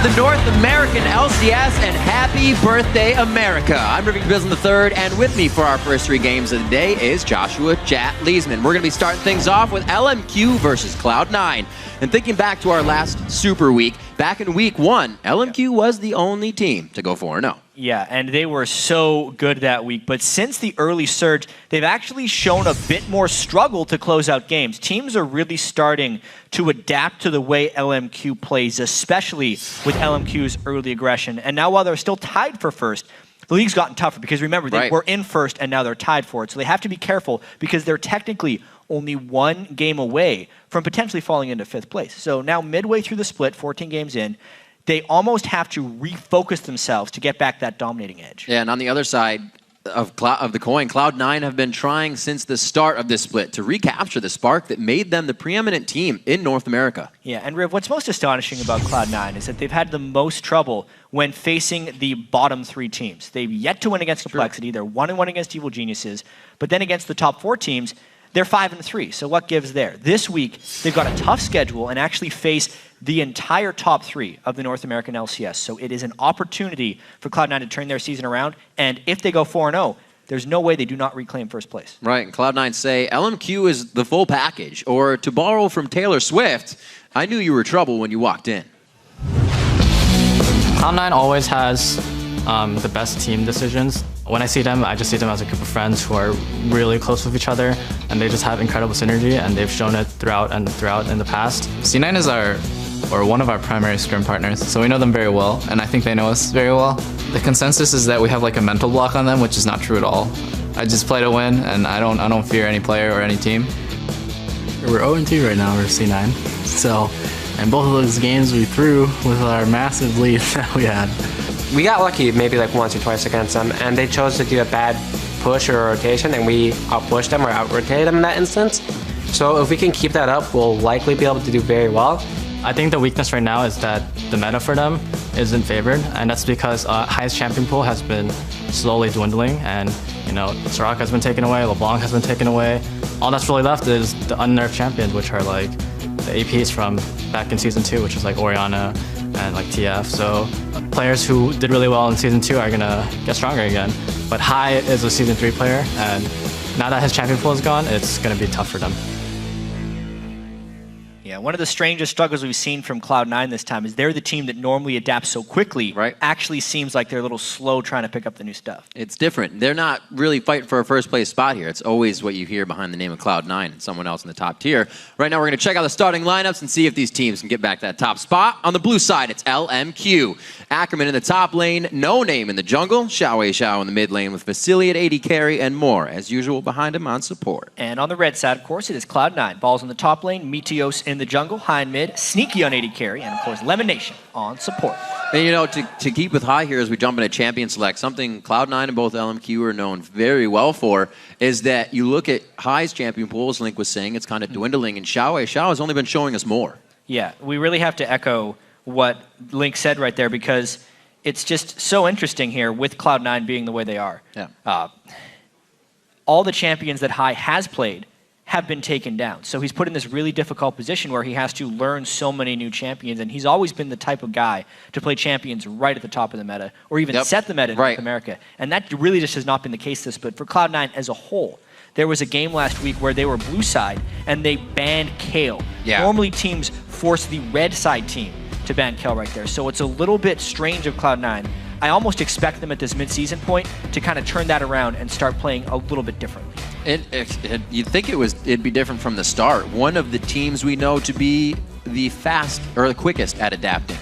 the North American LCS, and happy birthday, America. I'm Riving Bizzle III, and with me for our first 3 games of the day is Joshua Jat Leesman. We're going to be starting things off with LMQ versus Cloud9. And thinking back to our last Super Week, back in Week 1, LMQ was the only team to go 4-0. Yeah, and they were so good that week. But since the early surge, they've actually shown a bit more struggle to close out games. Teams are really starting to adapt to the way LMQ plays, especially with LMQ's early aggression. And now while they're still tied for first, the league's gotten tougher because remember, they were in first and now they're tied for it. So they have to be careful because they're technically only 1 game away from potentially falling into 5th place. So now midway through the split, 14 games in, they almost have to refocus themselves to get back that dominating edge. Yeah, and on the other side of the coin, Cloud9 have been trying since the start of this split to recapture the spark that made them the preeminent team in North America. Yeah, and Riv, what's most astonishing about Cloud9 is that they've had the most trouble when facing the bottom 3 teams. They've yet to win against Complexity. They're 1-1 against Evil Geniuses. But then against the top 4 teams, they're 5-3. So what gives there? This week, they've got a tough schedule and actually face the entire top 3 of the North American LCS. So it is an opportunity for Cloud9 to turn their season around. And if they go 4-0, there's no way they do not reclaim first place. Right, and Cloud9 say, LMQ is the full package. Or to borrow from Taylor Swift, I knew you were trouble when you walked in. Cloud9 always has the best team decisions. When I see them, I just see them as a group of friends who are really close with each other, and they just have incredible synergy, and they've shown it throughout in the past. C9 is one of our primary scrim partners, so we know them very well, and I think they know us very well. The consensus is that we have like a mental block on them, which is not true at all. I just play to win, and I don't fear any player or any team. We're 0-2 right now versus C9, so in both of those games we threw with our massive lead that we had. We got lucky maybe like once or twice against them, and they chose to do a bad push or rotation, and we out-pushed them or out-rotated them in that instance. So if we can keep that up, we'll likely be able to do very well. I think the weakness right now is that the meta for them isn't favored, and that's because highest champion pool has been slowly dwindling, and Soraka has been taken away, LeBlanc has been taken away. All that's really left is the unnerved champions, which are like the APs from back in Season 2, which is like Orianna and like TF. So players who did really well in Season 2 are gonna get stronger again. But High is a Season 3 player, and now that his champion pool is gone, it's gonna be tough for them. Yeah, one of the strangest struggles we've seen from Cloud9 this time is they're the team that normally adapts so quickly. Actually seems like they're a little slow trying to pick up the new stuff. It's different. They're not really fighting for a first place spot here. It's always what you hear behind the name of Cloud9 and someone else in the top tier. Right now we're going to check out the starting lineups and see if these teams can get back that top spot. On the blue side, it's LMQ. Ackerman in the top lane, No Name in the jungle, Xiao in the mid lane with Vasily at AD carry, and more, as usual, behind him on support. And on the red side, of course, it is Cloud9. Balls in the top lane, Meteos in the jungle, High and mid, Sneaky on AD carry, and of course, Lemon Nation on support. And to keep with High here as we jump into Champion Select, something Cloud9 and both LMQ are known very well for is that you look at High's champion pool, as Link was saying, it's kind of dwindling, and Xiao has only been showing us more. Yeah, we really have to echo what Link said right there because it's just so interesting here with Cloud9 being the way they are. Yeah. All the champions that High has played have been taken down. So he's put in this really difficult position where he has to learn so many new champions, and he's always been the type of guy to play champions right at the top of the meta, or even set the meta in North America. And that really just has not been the case this split. For Cloud9 as a whole, there was a game last week where they were blue side, and they banned Kale. Normally teams force the red side team to ban Kale right there. So it's a little bit strange of Cloud9. I almost expect them at this mid-season point to kind of turn that around and start playing a little bit differently. You'd think it'd be different from the start. One of the teams we know to be the quickest at adapting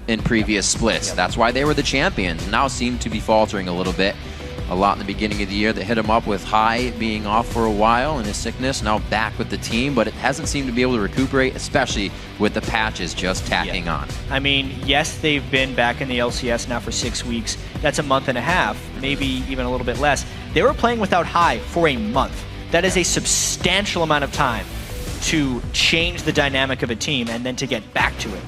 in previous splits. That's why they were the champions. Now seem to be faltering a little bit. A lot in the beginning of the year that hit him up with High being off for a while and his sickness, now back with the team, but it hasn't seemed to be able to recuperate, especially with the patches just tacking on. I mean, yes, they've been back in the LCS now for 6 weeks. That's a month and a half, maybe even a little bit less. They were playing without High for a month. That is a substantial amount of time to change the dynamic of a team and then to get back to it.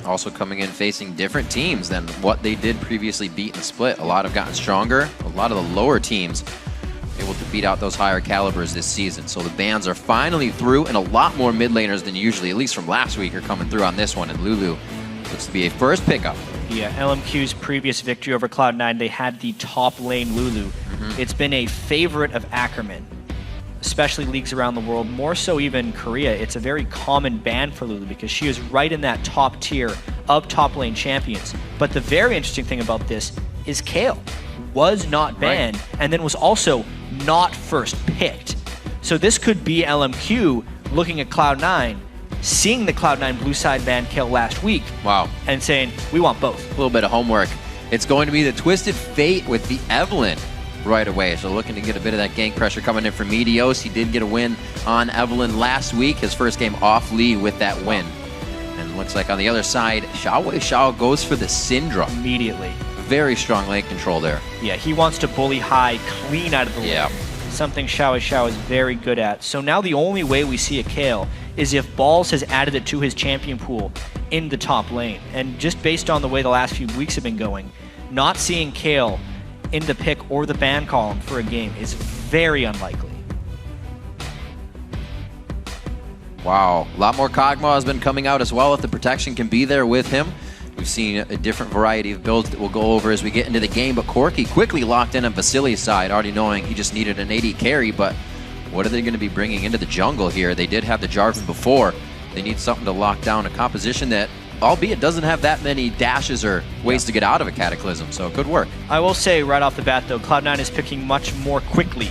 Also coming in facing different teams than what they did previously beat in the split. A lot have gotten stronger. A lot of the lower teams able to beat out those higher calibers this season. So the bans are finally through, and a lot more mid laners than usually, at least from last week, are coming through on this one. And Lulu Looks to be a first pickup. Yeah, LMQ's previous victory over Cloud9, they had the top lane Lulu. It's been a favorite of Ackerman, especially leagues around the world, more so even Korea. It's a very common ban for Lulu because she is right in that top tier of top lane champions. But the very interesting thing about this is Kayle was not banned and then was also not first picked. So this could be LMQ looking at Cloud9, seeing the Cloud9 blue side ban Kayle last week, and saying, we want both. A little bit of homework. It's going to be the Twisted Fate with the Evelyn right away. So looking to get a bit of that gank pressure coming in from Meteos. He did get a win on Evelyn last week, his first game off Lee with that win. And looks like on the other side, Xiao goes for the Syndra. Immediately. Very strong lane control there. Yeah, he wants to bully high clean out of the lane. Something Xiao is very good at. So now the only way we see a Kayle is if Balls has added it to his champion pool in the top lane. And just based on the way the last few weeks have been going, not seeing Kayle in the pick or the ban column for a game is very unlikely. Wow, a lot more Kog'Maw has been coming out as well if the protection can be there with him. We've seen a different variety of builds that we'll go over as we get into the game, but Corki quickly locked in on Vasili's side, already knowing he just needed an AD carry, but what are they going to be bringing into the jungle here? They did have the Jarvan before. They need something to lock down a composition that, albeit doesn't have that many dashes or ways to get out of a Cataclysm, so good work. I will say right off the bat, though, Cloud9 is picking much more quickly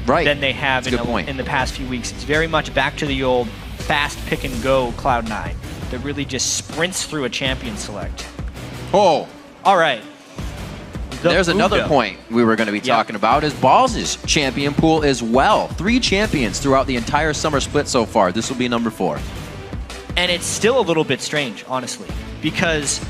than they have in the past few weeks. It's very much back to the old fast pick and go Cloud9 that really just sprints through a champion select. Oh! All right. There's another point we were going to be talking about is Balls' champion pool as well. 3 champions throughout the entire summer split so far. This will be number 4. And it's still a little bit strange, honestly, because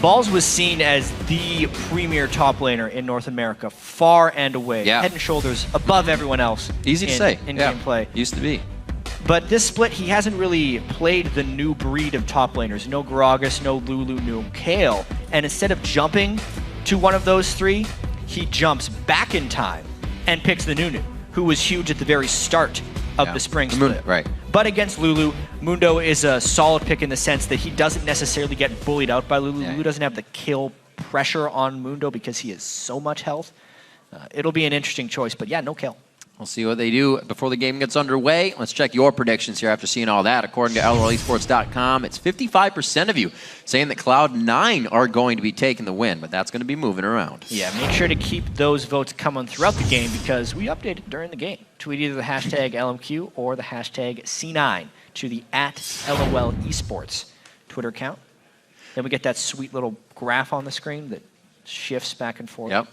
Balls was seen as the premier top laner in North America, far and away, head and shoulders above everyone else. Easy to say. In gameplay. Used to be. But this split, he hasn't really played the new breed of top laners. No Gragas, no Lulu, no Kayle. And instead of jumping to one of those 3, he jumps back in time and picks the Nunu, who was huge at the very start of the spring split. But against Lulu, Mundo is a solid pick in the sense that he doesn't necessarily get bullied out by Lulu. Lulu doesn't have the kill pressure on Mundo because he has so much health. It'll be an interesting choice, but yeah, no Kayle. We'll see what they do before the game gets underway. Let's check your predictions here after seeing all that. According to LOLesports.com, it's 55% of you saying that Cloud9 are going to be taking the win, but that's going to be moving around. Yeah, make sure to keep those votes coming throughout the game because we update it during the game. Tweet either the hashtag LMQ or the hashtag C9 to the @LOLesports Twitter account. Then we get that sweet little graph on the screen that shifts back and forth. Yep.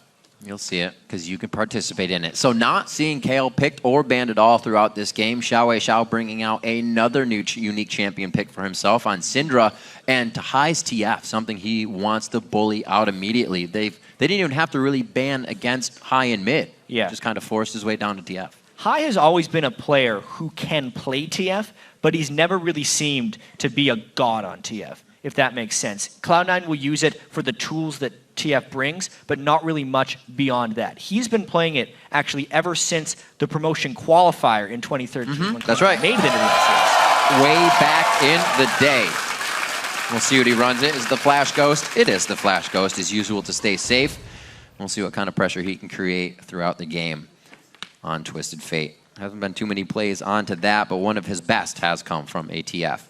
You'll see it because you can participate in it. So not seeing Kayle picked or banned at all throughout this game. Xiao bringing out another new unique champion pick for himself on Syndra and Tahai's TF, something he wants to bully out immediately. They didn't even have to really ban against high and mid. Just kind of forced his way down to TF. High has always been a player who can play TF, but he's never really seemed to be a god on TF, if that makes sense. Cloud9 will use it for the tools that TF brings, but not really much beyond that. He's been playing it actually ever since the promotion qualifier in 2013. That's right. Made it into the LCS. Way back in the day. We'll see what he runs it. Is the Flash Ghost? It is the Flash Ghost, as usual, to stay safe. We'll see what kind of pressure he can create throughout the game on Twisted Fate. Hasn't been too many plays onto that, but one of his best has come from ATF.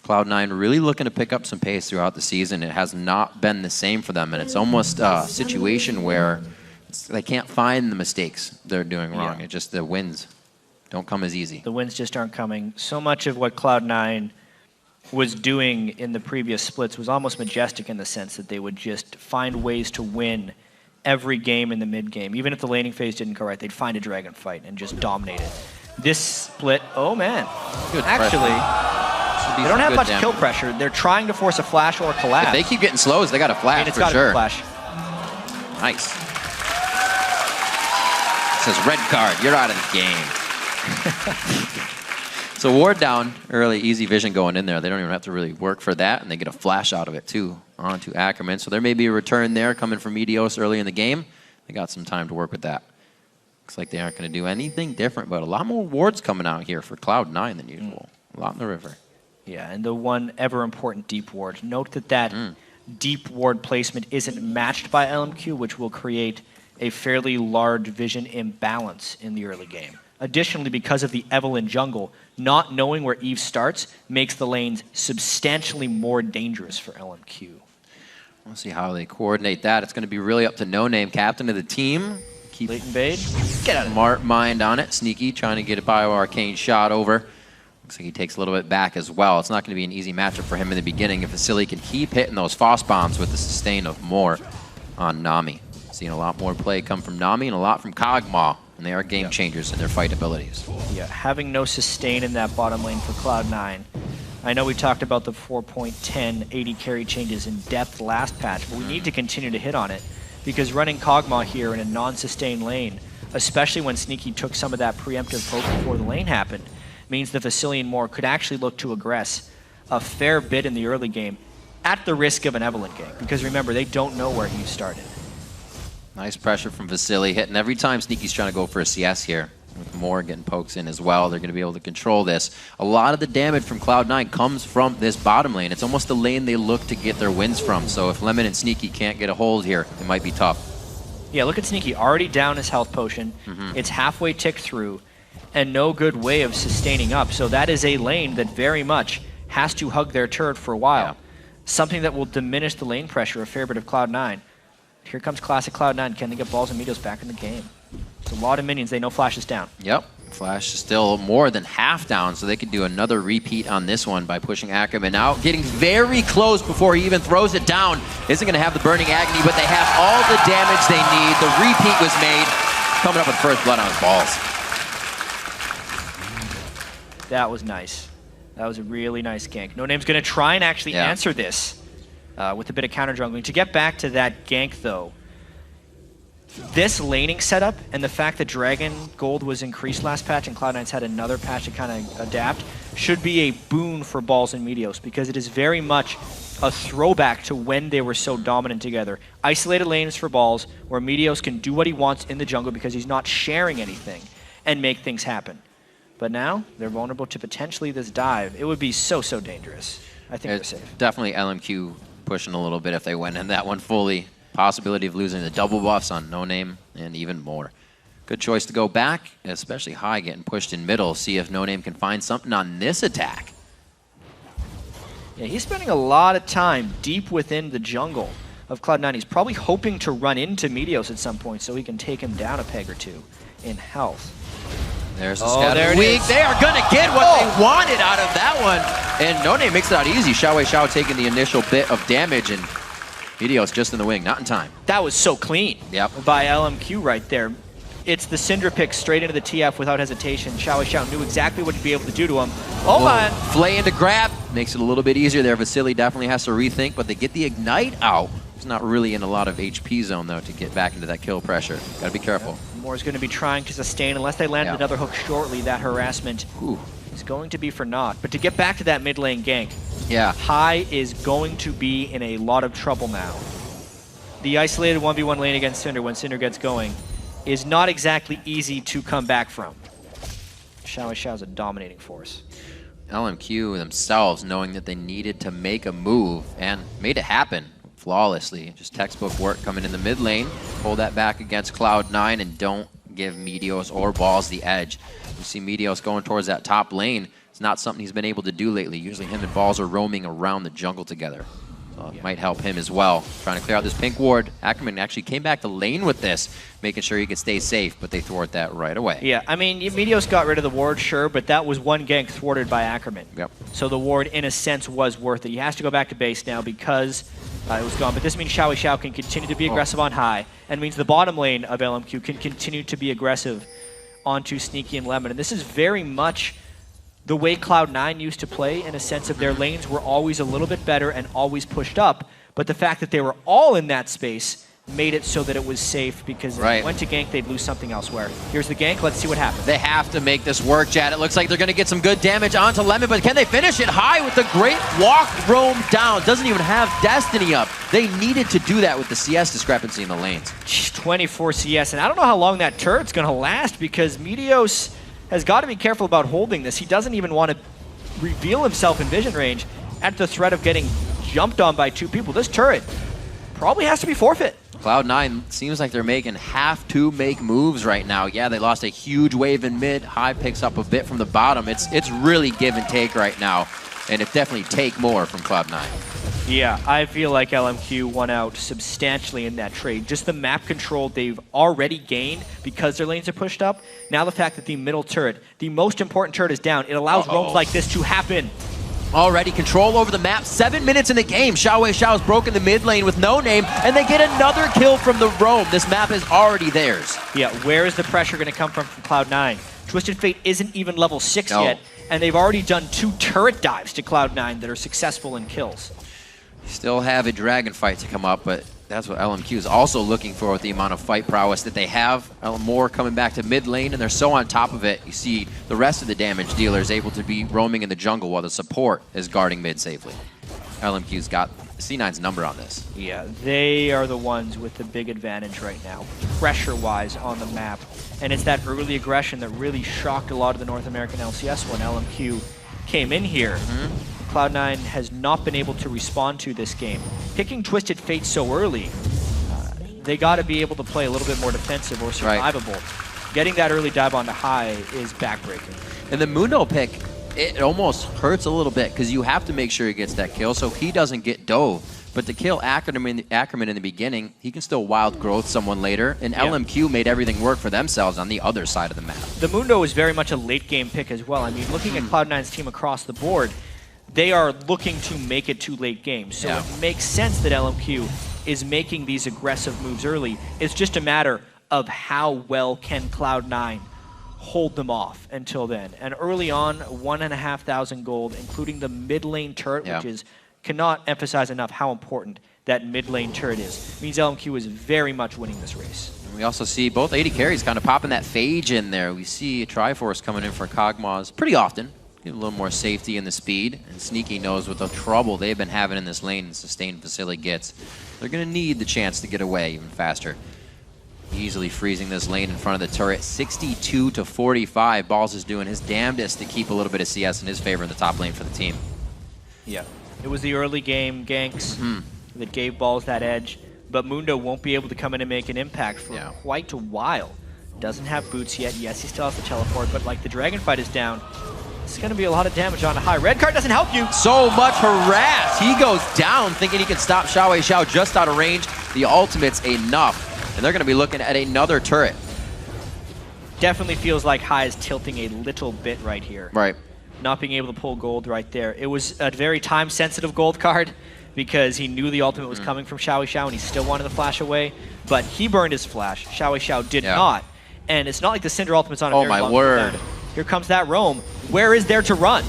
Cloud9 really looking to pick up some pace throughout the season. It has not been the same for them, and it's almost a situation where they can't find the mistakes they're doing wrong. It just, the wins don't come as easy. The wins just aren't coming. So much of what Cloud9 was doing in the previous splits was almost majestic in the sense that they would just find ways to win every game in the mid game. Even if the laning phase didn't go right, they'd find a dragon fight and just dominate it. This split, oh man, good actually, they don't have much kill pressure. They're trying to force a flash or a collapse. If they keep getting slows, they got a flash for sure. Flash. Nice. It says red card. You're out of the game. So ward down early, easy vision going in there. They don't even have to really work for that, and they get a flash out of it too onto Ackerman. So there may be a return there coming from Meteos early in the game. They got some time to work with that. Looks like they aren't going to do anything different, but a lot more wards coming out here for Cloud9 than usual. A lot in the river. Yeah, and the one ever important deep ward. Note that deep ward placement isn't matched by LMQ, which will create a fairly large vision imbalance in the early game. Additionally, because of the Evelynn jungle, not knowing where Eve starts makes the lanes substantially more dangerous for LMQ. We'll see how they coordinate that. It's going to be really up to No Name, captain of the team. Keep Leighton Bade, get out of there. smart mind on it. Sneaky, trying to get a bio-arcane shot over. Looks like he takes a little bit back as well. It's not going to be an easy matchup for him in the beginning if Vasily can keep hitting those Frost bombs with the sustain of more on Nami. Seeing a lot more play come from Nami and a lot from Kog'Maw, and they are game changers in their fight abilities. Yeah, having no sustain in that bottom lane for Cloud9. I know we talked about the 4.10 80 carry changes in depth last patch, but we need to continue to hit on it because running Kog'Maw here in a non-sustained lane, especially when Sneaky took some of that preemptive poke before the lane happened, means that Vasily and Moore could actually look to aggress a fair bit in the early game at the risk of an Evelynn gank, because remember, they don't know where he started. Nice pressure from Vasily, hitting every time Sneaky's trying to go for a CS here. With Moore getting pokes in as well, they're going to be able to control this. A lot of the damage from Cloud9 comes from this bottom lane. It's almost the lane they look to get their wins from. So if Lemon and Sneaky can't get a hold here, it might be tough. Yeah, look at Sneaky, already down his health potion. It's halfway ticked through, and no good way of sustaining up. So that is a lane that very much has to hug their turret for a while. Yeah. Something that will diminish the lane pressure a fair bit of Cloud9. Here comes classic Cloud9. Can they get balls and Meteos back in the game? It's a lot of minions. They know Flash is down. Yep. Flash is still more than half down, so they could do another repeat on this one by pushing Ackerman out. Getting very close before he even throws it down. Isn't going to have the Burning Agony, but they have all the damage they need. The repeat was made. Coming up with first blood on his balls. That was nice. That was a really nice gank. No Name's going to try and actually answer this with a bit of counter jungling. To get back to that gank, though, this laning setup and the fact that Dragon Gold was increased last patch and Cloud9's had another patch to kind of adapt should be a boon for Balls and Meteos, because it is very much a throwback to when they were so dominant together. Isolated lanes for Balls where Meteos can do what he wants in the jungle because he's not sharing anything and make things happen. But now they're vulnerable to potentially this dive. It would be so, so dangerous. I think they're safe. Definitely LMQ pushing a little bit if they went in that one fully. Possibility of losing the double buffs on No Name and even more. Good choice to go back, especially High getting pushed in middle. See if No Name can find something on this attack. Yeah, he's spending a lot of time deep within the jungle of Cloud9. He's probably hoping to run into Meteos at some point so he can take him down a peg or two in health. There's a scattered weak. They are going to get what they wanted out of that one. And No Name makes it out easy. Xiao taking the initial bit of damage, and Meteos just in the wing, not in time. That was so clean by LMQ right there. It's the Cinder pick straight into the TF without hesitation. Xiao knew exactly what to be able to do to him. Oh my! Flay into grab. Makes it a little bit easier there. Vasily definitely has to rethink, but they get the Ignite out. He's not really in a lot of HP zone, though, to get back into that kill pressure. Got to be careful. Moore's going to be trying to sustain. Unless they land another hook shortly, that harassment is going to be for naught. But to get back to that mid lane gank, High is going to be in a lot of trouble now. The isolated 1v1 lane against Cinder when Cinder gets going is not exactly easy to come back from. Xiao's a dominating force. LMQ themselves knowing that they needed to make a move and made it happen flawlessly. Just textbook work coming in the mid lane. Pull that back against Cloud9 and don't give Meteos or Balls the edge. You see Meteos going towards that top lane. It's not something he's been able to do lately. Usually him and Balls are roaming around the jungle together. So it might help him as well. Trying to clear out this pink ward. Ackerman actually came back to lane with this, making sure he could stay safe, but they thwart that right away. Yeah, I mean, Meteos got rid of the ward, sure, but that was one gank thwarted by Ackerman. Yep. So the ward, in a sense, was worth it. He has to go back to base now because it was gone. But this means Xiao can continue to be aggressive on High, and means the bottom lane of LMQ can continue to be aggressive onto Sneaky and Lemon. And this is very much the way Cloud9 used to play, in a sense of their lanes were always a little bit better and always pushed up, but the fact that they were all in that space made it so that it was safe, because if they went to gank, they'd lose something elsewhere. Here's the gank. Let's see what happens. They have to make this work, Jad. It looks like they're going to get some good damage onto Lemon, but can they finish it? High with the great walk roam down. Doesn't even have Destiny up. They needed to do that with the CS discrepancy in the lanes. 24 CS, and I don't know how long that turret's going to last, because Meteos has got to be careful about holding this. He doesn't even want to reveal himself in vision range at the threat of getting jumped on by 2 people. This turret probably has to be forfeit. Cloud9 seems like they're have to make moves right now. Yeah, they lost a huge wave in mid. High picks up a bit from the bottom. It's really give and take right now, and it definitely take more from Cloud9. Yeah, I feel like LMQ won out substantially in that trade. Just the map control they've already gained because their lanes are pushed up. Now the fact that the middle turret, the most important turret, is down, it allows roams like this to happen. Already control over the map. 7 minutes in the game. Xiao's broken the mid lane with no name, and they get another kill from the roam. This map is already theirs. Yeah, where is the pressure going to come from Cloud9? Twisted Fate isn't even level 6 yet, and they've already done 2 turret dives to Cloud9 that are successful in kills. Still have a dragon fight to come up, but that's what LMQ is also looking for with the amount of fight prowess that they have. Moore coming back to mid lane, and they're so on top of it. You see the rest of the damage dealers able to be roaming in the jungle while the support is guarding mid safely. LMQ's got C9's number on this. Yeah, they are the ones with the big advantage right now, pressure-wise on the map. And it's that early aggression that really shocked a lot of the North American LCS when LMQ came in here. Cloud9 has not been able to respond to this game. Picking Twisted Fate so early, they got to be able to play a little bit more defensive or survivable. Right. Getting that early dive onto high is backbreaking. And the Mundo pick, it almost hurts a little bit because you have to make sure he gets that kill so he doesn't get dove. But to kill Ackerman in the beginning, he can still wild growth someone later, and LMQ made everything work for themselves on the other side of the map. The Mundo is very much a late game pick as well. I mean, looking at Cloud9's team across the board, they are looking to make it to late games. So it makes sense that LMQ is making these aggressive moves early. It's just a matter of how well can Cloud9 hold them off until then. And early on, 1,500 gold, including the mid lane turret, which is cannot emphasize enough how important that mid lane turret is. It means LMQ is very much winning this race. And we also see both AD carries kind of popping that phage in there. We see Triforce coming in for Kog'Maw pretty often. Give a little more safety in the speed, and Sneaky knows with the trouble they've been having in this lane and sustained facility gets. They're going to need the chance to get away even faster. Easily freezing this lane in front of the turret. 62-45. Balls is doing his damnedest to keep a little bit of CS in his favor in the top lane for the team. Yeah. It was the early game ganks that gave Balls that edge, but Mundo won't be able to come in and make an impact for quite a while. Doesn't have boots yet. Yes, he still has the teleport, but like the dragon fight is down, it's going to be a lot of damage on a high. Red card doesn't help you. So much harass. He goes down thinking he can stop Xiao just out of range. The ultimate's enough, and they're going to be looking at another turret. Definitely feels like High is tilting a little bit right here. Right. Not being able to pull gold right there. It was a very time-sensitive gold card because he knew the ultimate was coming from Xiao and he still wanted to flash away, but he burned his flash. Xiao did not. And it's not like the Cinder ultimate's on a very long cooldown. Here comes that roam. Where is there to run?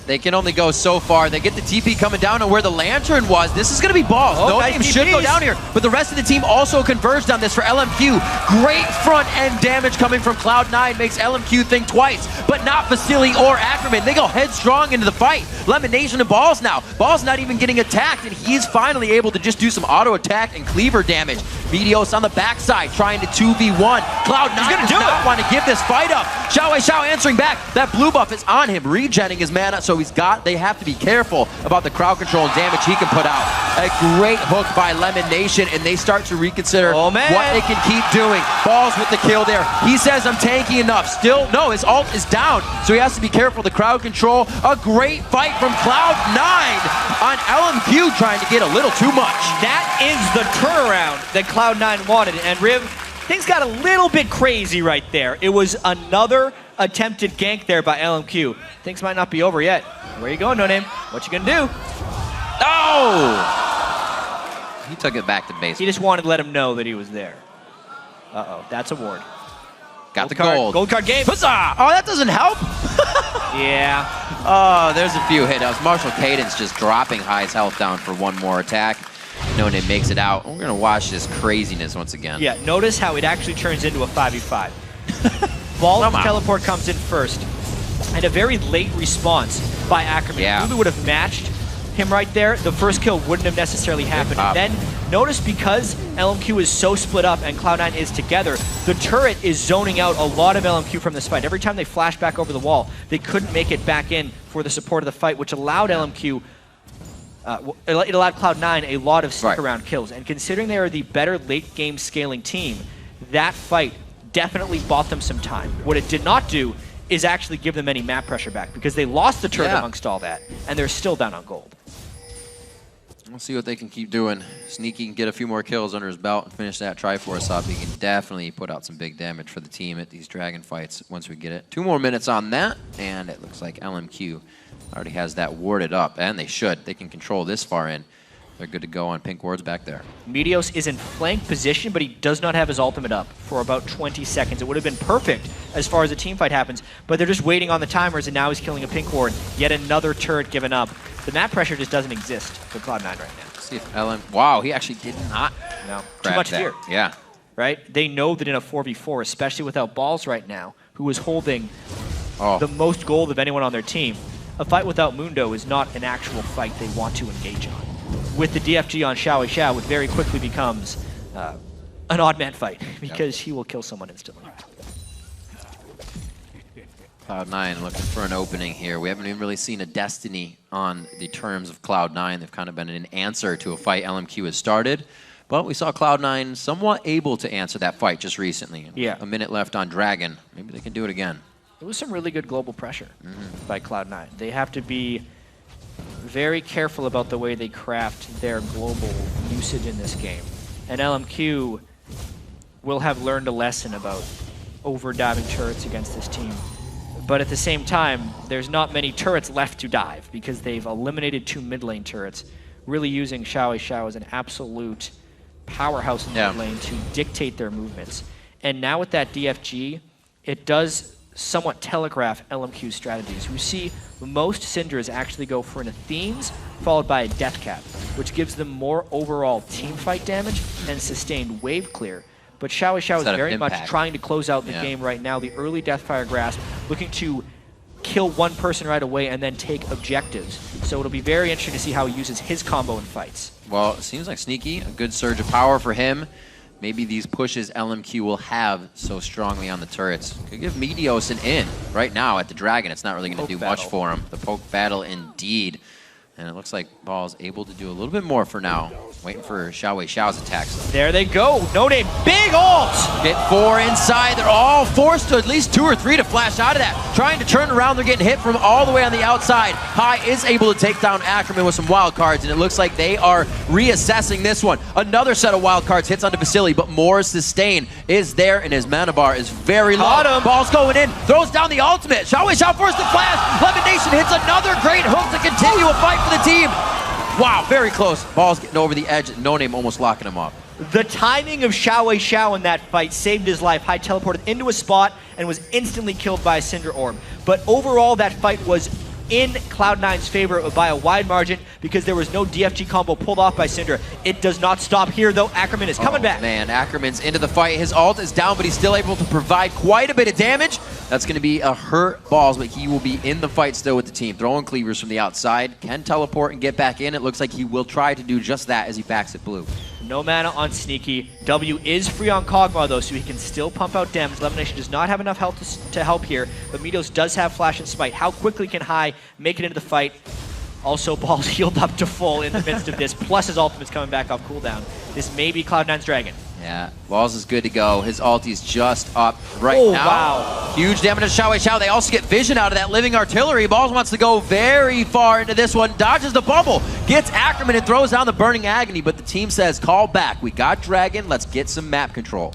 They can only go so far. They get the TP coming down on where the Lantern was. This is going to be Balls. No name should go down here. But the rest of the team also converged on this for LMQ. Great front-end damage coming from Cloud9 makes LMQ think twice, but not Vasily or Ackerman. They go headstrong into the fight. Lemonation and Balls now. Balls not even getting attacked, and he's finally able to just do some auto-attack and cleaver damage. Meteos on the backside trying to 2v1. Cloud9 does not want to give this fight up. Xiao answering back. That blue buff is on him, regenning his mana, so they have to be careful about the crowd control and damage he can put out. A great hook by Lemon Nation, and they start to reconsider what they can keep doing. Balls with the kill there. He says, I'm tanky enough. Still, no, his ult is down, so he has to be careful of the crowd control. A great fight from Cloud9 on LMQ, trying to get a little too much. That is the turnaround that Cloud9 wanted, and Riv, things got a little bit crazy right there. It was another attempted gank there by LMQ. Things might not be over yet. Where you going, No Name? What you gonna do? Oh! He took it back to base. He just wanted to let him know that he was there. Uh-oh, that's a ward. Got the gold. Gold card game. Huzzah! Oh, that doesn't help. Yeah. Oh, there's a few hit-ups. Marshall Cadence just dropping High's health down for one more attack. No Name makes it out. We're gonna watch this craziness once again. Yeah, notice how it actually turns into a 5v5. Ball's teleport comes in first, and a very late response by Ackerman. Lulu would have matched him right there, the first kill wouldn't have necessarily happened. And then notice because LMQ is so split up and Cloud9 is together, the turret is zoning out a lot of LMQ from this fight. Every time they flash back over the wall, they couldn't make it back in for the support of the fight, which allowed LMQ, it allowed Cloud9 a lot of stick-around kills. And considering they are the better late-game scaling team, that fight definitely bought them some time. What it did not do is actually give them any map pressure back, because they lost the turret amongst all that, and they're still down on gold. We'll see what they can keep doing. Sneaky can get a few more kills under his belt and finish that Triforce up. He can definitely put out some big damage for the team at these Dragon fights once we get it. 2 more minutes on that, and it looks like LMQ already has that warded up, and they should. They can control this far in. They're good to go on pink wards back there. Meteos is in flank position, but he does not have his ultimate up for about 20 seconds. It would have been perfect as far as a team fight happens, but they're just waiting on the timers, and now he's killing a pink ward. Yet another turret given up. The map pressure just doesn't exist for Cloud9 right now. Let's see if wow, he actually did not. No, too much fear. Yeah. Right? They know that in a 4v4, especially without Balls right now, who is holding the most gold of anyone on their team, a fight without Mundo is not an actual fight they want to engage on. With the DFG on Xiao, it very quickly becomes an odd man fight, because he will kill someone instantly. Cloud9 looking for an opening here. We haven't even really seen a Destiny on the terms of Cloud9. They've kind of been an answer to a fight LMQ has started. But we saw Cloud9 somewhat able to answer that fight just recently. Yeah. A minute left on Dragon. Maybe they can do it again. It was some really good global pressure by Cloud9. They have to be very careful about the way they craft their global usage in this game. And LMQ will have learned a lesson about over-diving turrets against this team. But at the same time, there's not many turrets left to dive, because they've eliminated 2 mid lane turrets, really using Xiao as an absolute powerhouse in mid lane to dictate their movements. And now with that DFG, it does somewhat telegraph LMQ's strategies. We see most Syndras actually go for an Athene's followed by a Death Cap, which gives them more overall team fight damage and sustained wave clear. But Xiao is very much trying to close out the game right now. The early Deathfire Grasp, looking to kill one person right away and then take objectives. So it'll be very interesting to see how he uses his combo in fights. Well, it seems like Sneaky, a good surge of power for him. Maybe these pushes LMQ will have so strongly on the turrets could give Meteos an in. Right now at the Dragon, it's not really going to do much for him. The poke battle indeed. And it looks like Ball's able to do a little bit more for now. Waiting for Xiao's attacks. There they go. No name. Big ult! Get 4 inside. They're all forced to at least 2 or 3 to flash out of that. Trying to turn around. They're getting hit from all the way on the outside. High is able to take down Ackerman with some wild cards, and it looks like they are reassessing this one. Another set of wild cards hits onto Vasily, but more sustain is there, and his mana bar is very low. Ball's going in. Throws down the ultimate. Xiao forced the flash. Levitation hits another great hook to continue a fight for the team. Wow, very close. Ball's getting over the edge. No Name almost locking him up. The timing of Xiao in that fight saved his life. High teleported into a spot and was instantly killed by a Cinder Orb. But overall, that fight was in Cloud9's favor by a wide margin, because there was no DFG combo pulled off by Cinder. It does not stop here, though. Ackerman is coming back. Man, Ackerman's into the fight. His ult is down, but he's still able to provide quite a bit of damage. That's going to be a hurt Balls, but he will be in the fight still with the team. Throwing cleavers from the outside. Can teleport and get back in. It looks like he will try to do just that as he backs it blue. No mana on Sneaky. W is free on Kog'Maw, though, so he can still pump out damage. Levitation does not have enough health to help here, but Meteos does have Flash and Smite. How quickly can High make it into the fight? Also, Ball's healed up to full in the midst of this, plus his ultimate's coming back off cooldown. This may be Cloud9's Dragon. Yeah, Balls is good to go. His ulti's just up right now. Wow. Huge damage to Xiao. They also get vision out of that living artillery. Balls wants to go very far into this one. Dodges the bubble. Gets Ackerman and throws down the Burning Agony. But the team says, call back. We got Dragon. Let's get some map control.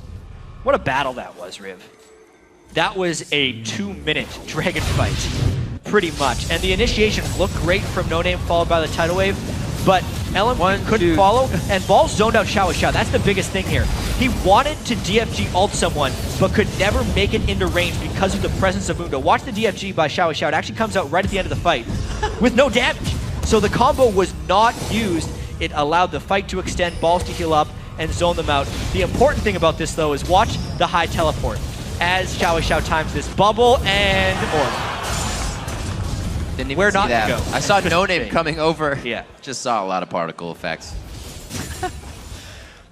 What a battle that was, Riv. That was a 2-minute Dragon fight, pretty much. And the initiation looked great from No Name, followed by the tidal wave. But LMQ couldn't follow, and Ball zoned out Xiao. That's the biggest thing here. He wanted to DFG ult someone, but could never make it into range because of the presence of Mundo. Watch the DFG by Xiao. It actually comes out right at the end of the fight with no damage. So the combo was not used. It allowed the fight to extend, Balls to heal up, and zone them out. The important thing about this, though, is watch the High teleport as Xiao times this bubble and orb. Didn't even Where see not to that. go. I saw No Name coming over. Yeah. Just saw a lot of particle effects.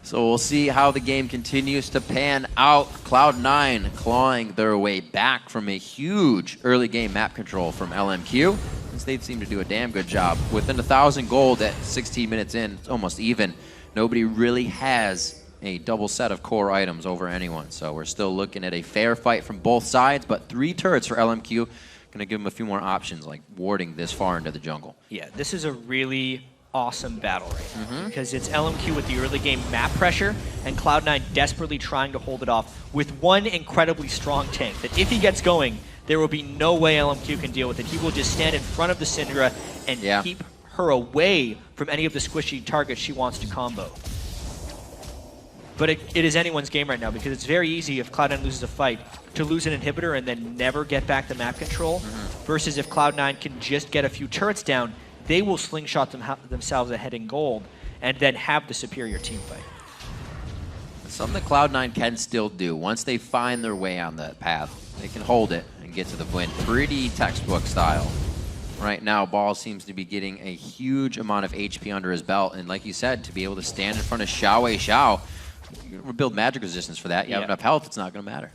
So we'll see how the game continues to pan out. Cloud9 clawing their way back from a huge early game map control from LMQ. Since they seem to do a damn good job. Within 1,000 gold at 16 minutes in, it's almost even. Nobody really has a double set of core items over anyone. So we're still looking at a fair fight from both sides, but 3 turrets for LMQ. Gonna give them a few more options, like warding this far into the jungle. Yeah, this is a really awesome battle right now because it's LMQ with the early game map pressure and Cloud9 desperately trying to hold it off with one incredibly strong tank that if he gets going, there will be no way LMQ can deal with it. He will just stand in front of the Syndra and keep her away from any of the squishy targets she wants to combo. But it is anyone's game right now because it's very easy if Cloud9 loses a fight to lose an inhibitor and then never get back the map control versus if Cloud9 can just get a few turrets down, they will slingshot themselves ahead in gold and then have the superior team fight. Something that Cloud9 can still do. Once they find their way on that path, they can hold it and get to the win. Pretty textbook style. Right now, Ball seems to be getting a huge amount of HP under his belt. And like you said, to be able to stand in front of Xiao, you build magic resistance for that. You have enough health, it's not going to matter.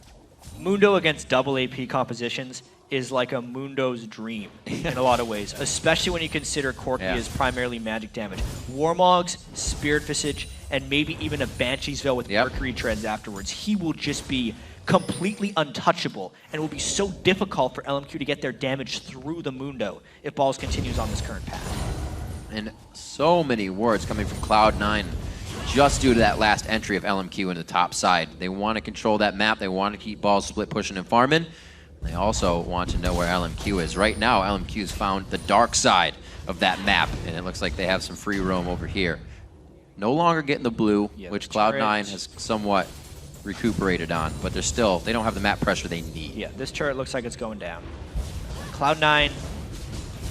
Mundo against double AP compositions is like a Mundo's dream in a lot of ways, especially when you consider Corki as primarily magic damage. Warmogs, Spirit Visage, and maybe even a Banshee's Veil with Mercury Treads afterwards. He will just be completely untouchable, and it will be so difficult for LMQ to get their damage through the Mundo if Balls continues on this current path. And so many wards coming from Cloud9 just due to that last entry of LMQ in the top side. They want to control that map. They want to keep Balls split pushing and farming. They also want to know where LMQ is. Right now, LMQ's found the dark side of that map, and it looks like they have some free roam over here. No longer getting the blue, which Cloud9 has somewhat recuperated on, but they don't have the map pressure they need. Yeah, this turret looks like it's going down. Cloud9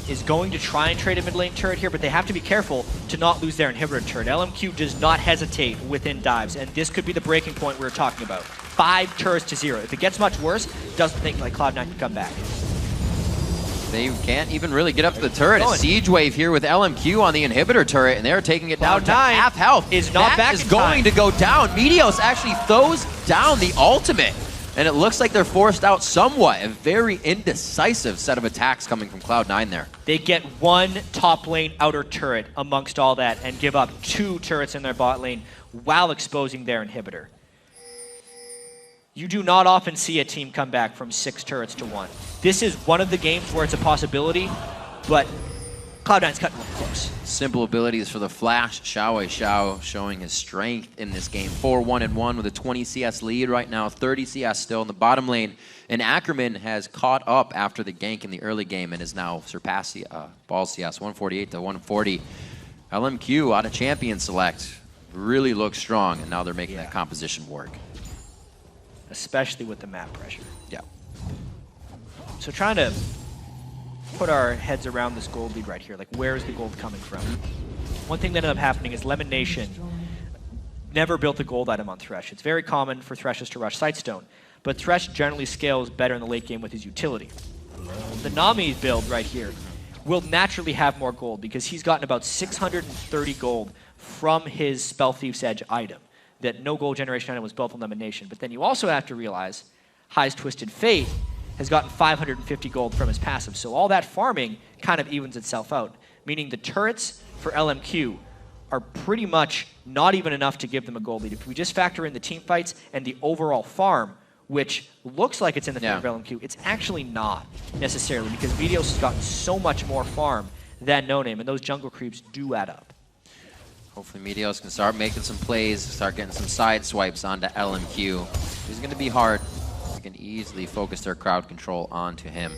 is going to try and trade a mid lane turret here, but they have to be careful to not lose their inhibitor turret. LMQ does not hesitate within dives, and this could be the breaking point we were talking about. 5 turrets to 0. If it gets much worse, doesn't think like Cloud9 can come back. They can't even really get up to the turret. A siege wave here with LMQ on the inhibitor turret, and they're taking it down to half health. Is not back is going to go down. Meteos actually throws down the ultimate, and it looks like they're forced out somewhat. A very indecisive set of attacks coming from Cloud9 there. They get 1 top lane outer turret amongst all that and give up 2 turrets in their bot lane while exposing their inhibitor. You do not often see a team come back from 6 turrets to 1. This is one of the games where it's a possibility, but Cloud9's cutting it close. Simple abilities for the Flash. Xiao showing his strength in this game. 4-1-1 with a 20 CS lead right now. 30 CS still in the bottom lane. And Ackerman has caught up after the gank in the early game and is now surpassed Ball CS 148 to 140. LMQ out of champion select really looks strong, and now they're making that composition work. Especially with the map pressure. Yeah. So trying to put our heads around this gold lead right here. Like, where is the gold coming from? One thing that ended up happening is Lemon Nation never built a gold item on Thresh. It's very common for Threshes to rush Sightstone, but Thresh generally scales better in the late game with his utility. The Nami build right here will naturally have more gold because he's gotten about 630 gold from his Spell Thief's Edge item. That no gold generation item was built on Lemon Nation. But then you also have to realize High's Twisted Fate has gotten 550 gold from his passive. So all that farming kind of evens itself out, meaning the turrets for LMQ are pretty much not even enough to give them a gold lead. If we just factor in the team fights and the overall farm, which looks like it's in the favor of LMQ, it's actually not necessarily because Meteos has gotten so much more farm than No Name, and those jungle creeps do add up. Hopefully Meteos can start making some plays, start getting some side swipes onto LMQ. It's going to be hard. They can easily focus their crowd control onto him.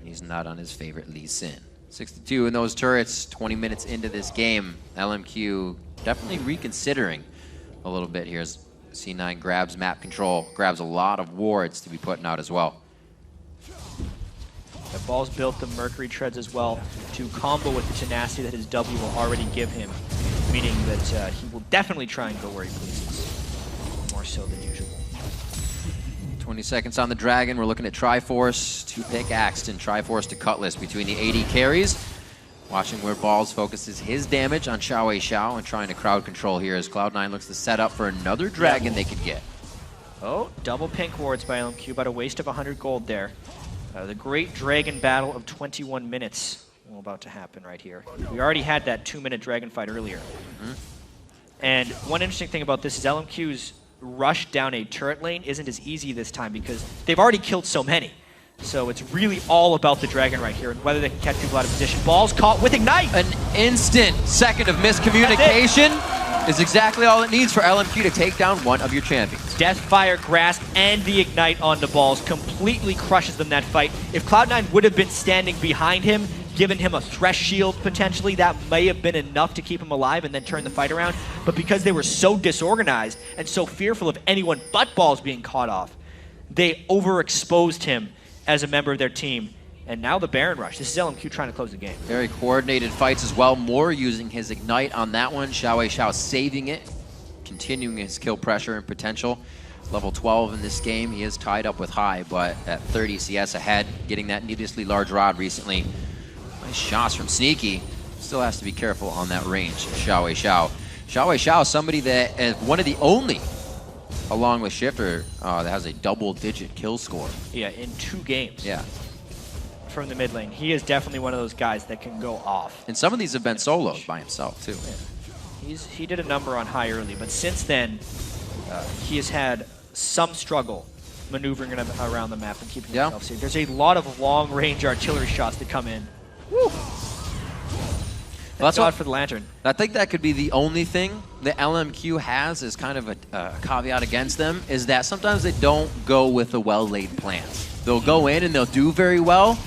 He's not on his favorite Lee Sin. 62 in those turrets, 20 minutes into this game. LMQ definitely reconsidering a little bit here as C9 grabs map control, grabs a lot of wards to be putting out as well. The Ball's built the Mercury Treads as well to combo with the tenacity that his W will already give him, meaning that he will definitely try and go where he pleases, more so than usual. 20 seconds on the Dragon. We're looking at Triforce to Pickaxe and Triforce to Cutlass between the AD carries. Watching where Balls focuses his damage on Xiao and trying to crowd control here as Cloud9 looks to set up for another Dragon they could get. Oh, double pink wards by LMQ, about a waste of 100 gold there. The Great Dragon Battle of 21 minutes about to happen right here. We already had that 2-minute Dragon fight earlier. And one interesting thing about this is LMQ's rush down a turret lane isn't as easy this time because they've already killed so many. So it's really all about the Dragon right here and whether they can catch people out of position. Balls caught with Ignite! An instant second of miscommunication is exactly all it needs for LMQ to take down one of your champions. Deathfire Grasp and the Ignite onto Balls completely crushes them that fight. If Cloud9 would have been standing behind him, given him a Thresh Shield potentially, that may have been enough to keep him alive and then turn the fight around. But because they were so disorganized and so fearful of anyone but Balls being caught off, they overexposed him as a member of their team. And now the Baron Rush. This is LMQ trying to close the game. Very coordinated fights as well. Moore using his Ignite on that one. Xiao saving it, continuing his kill pressure and potential. Level 12 in this game. He is tied up with High, but at 30 CS ahead, getting that needlessly large rod recently. Nice shots from Sneaky. Still has to be careful on that range. Xiao, somebody that is one of the only, along with Shifter, that has a double-digit kill score. Yeah, in 2 games. Yeah. From the mid lane. He is definitely one of those guys that can go off. And some of these have been soloed by himself, too. Yeah. He did a number on High early, but since then, he has had some struggle maneuvering around the map and keeping himself safe. There's a lot of long-range artillery shots that come in. Woo! Well, that's odd for the Lantern. I think that could be the only thing that LMQ has as kind of a caveat against them, is that sometimes they don't go with the well-laid plans. They'll go in and they'll do very well,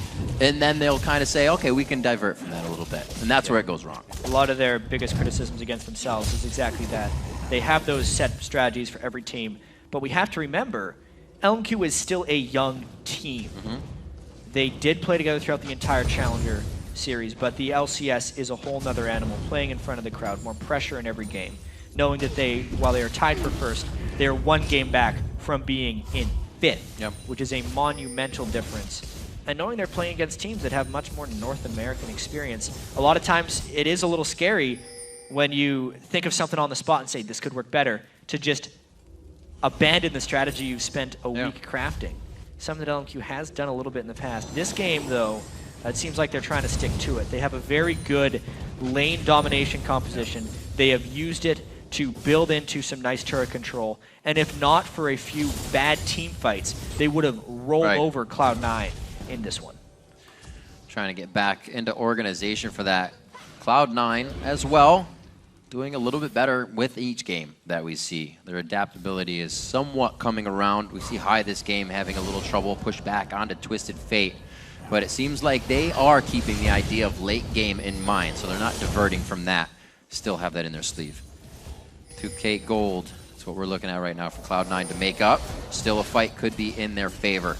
and then they'll kind of say, okay, we can divert from that a little bit. And that's where it goes wrong. A lot of their biggest criticisms against themselves is exactly that. They have those set strategies for every team, but we have to remember, LMQ is still a young team. They did play together throughout the entire Challenger series, but the LCS is a whole nother animal, playing in front of the crowd, more pressure in every game, knowing that they, while they are tied for first, they are 1 game back from being in 5th, which is a monumental difference. And knowing they're playing against teams that have much more North American experience, a lot of times it is a little scary when you think of something on the spot and say, this could work better, to just abandon the strategy you've spent a week crafting. Something that LMQ has done a little bit in the past. This game, though, it seems like they're trying to stick to it. They have a very good lane domination composition. They have used it to build into some nice turret control. And if not for a few bad team fights, they would have rolled over Cloud9 in this one. Trying to get back into organization for that. Cloud9 as well, doing a little bit better with each game that we see. Their adaptability is somewhat coming around. We see High this game having a little trouble, pushed back onto Twisted Fate. But it seems like they are keeping the idea of late game in mind, so they're not diverting from that. Still have that in their sleeve. 2K gold, that's what we're looking at right now for Cloud9 to make up. Still a fight could be in their favor.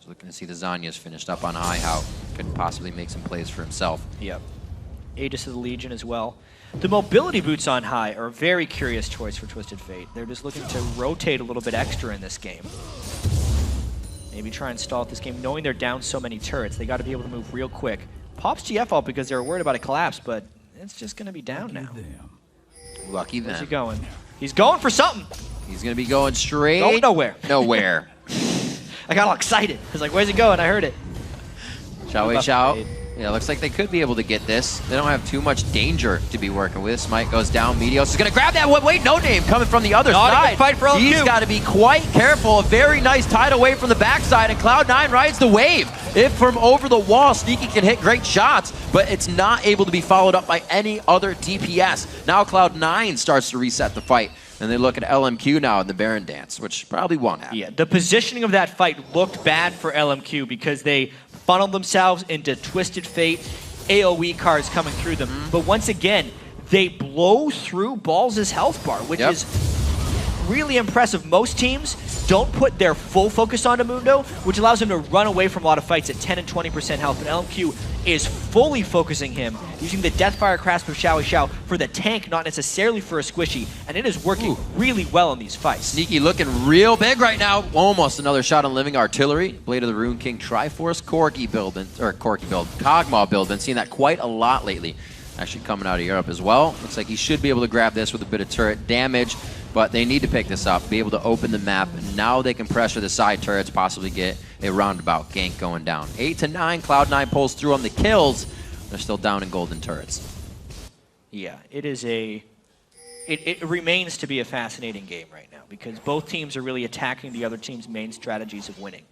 So looking to see the Zanyas finished up on High, how could possibly make some plays for himself. Yep. Aegis of the Legion as well. The mobility boots on High are a very curious choice for Twisted Fate. They're just looking to rotate a little bit extra in this game. Maybe try and stall at this game, knowing they're down so many turrets. They got to be able to move real quick. Pops GF out because they were worried about a collapse, but it's just going to be down now. Lucky them. Where's he going? He's going for something. He's going to be going straight. Going nowhere. Nowhere. I got all excited. I was like, where's he going? I heard it. Xiao. Yeah, looks like they could be able to get this. They don't have too much danger to be working with. Smite goes down. Meteos is going to grab that one. Wait, no name coming from the other side. A good fight for LMQ. He's got to be quite careful. A very nice tide away from the backside, and Cloud9 rides the wave. If from over the wall, Sneaky can hit great shots, but it's not able to be followed up by any other DPS. Now Cloud9 starts to reset the fight. And they look at LMQ now in the Baron dance, which probably won't happen. Yeah, the positioning of that fight looked bad for LMQ because they funneled themselves into Twisted Fate, AoE cards coming through them. But once again, they blow through Balls' health bar, which is really impressive. Most teams don't put their full focus onto Mundo, which allows him to run away from a lot of fights at 10 and 20% health. But LMQ is fully focusing him, using the Deathfire Grasp of Xiao for the tank, not necessarily for a squishy, and it is working really well in these fights. Sneaky looking real big right now. Almost another shot on Living Artillery. Blade of the Rune King Triforce Corki build, Kog'Maw build. Been seeing that quite a lot lately. Actually coming out of Europe as well. Looks like he should be able to grab this with a bit of turret damage, but they need to pick this up, be able to open the map. Now they can pressure the side turrets, possibly get a roundabout gank going down. 8 to 9, Cloud9 pulls through on the kills. They're still down in golden turrets. Yeah, it is it remains to be a fascinating game right now because both teams are really attacking the other team's main strategies of winning.